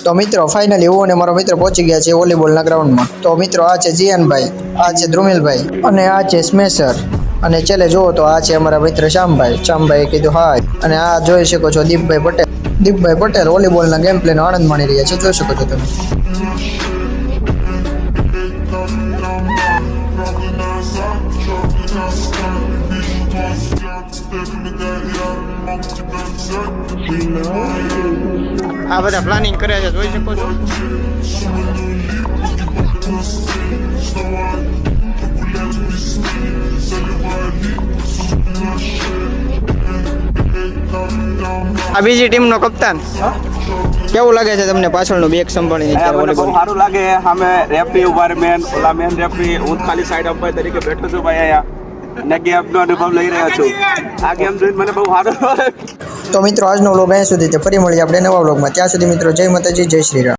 તો મિત્રો ફાઇનલી હું અને મારો મિત્ર પહોંચી ગયા છે વોલીબોલના ગ્રાઉન્ડમાં. તો મિત્રો આ છે જીયાનભાઈ, આ છે ધ્રુમિલભાઈ અને આ છે સ્મેશર. અને છેલ્લે જુઓ તો આ છે અમારા મિત્ર શ્યામભાઈએ કીધું હાય. અને આ જોઈ શકો છો દીપભાઈ પટેલ વોલીબોલના ગેમ પ્લેનો આનંદ માણી રહ્યા છે, જોઈ શકો છો તમે. આ બધા પ્લાનિંગ કર્યા છે, જોઈ શકો છો. આ બીજી ટીમનો કપ્તાન, કેવું લાગે છે તમને પાછળનું બેક સંભાળીને? મને બહુ સારું લાગે. અમે રેફરી ઉભા મેન રેફરી, હું ખાલી સાઈડ અમ્પાયર તરીકે બેઠો છું ભાઈ અહીંયા, અને ગેમનો અનુભવ લઈ રહ્યો છું. આ ગેમ જોઈને મને બહુ સારું. તો મિત્રો આજનો વ્લોગ અહીંયા સુધી, ફરી મળીએ આપણે નવા વ્લોગમાં. ત્યાં સુધી મિત્રો જય માતાજી, જય શ્રી રામ.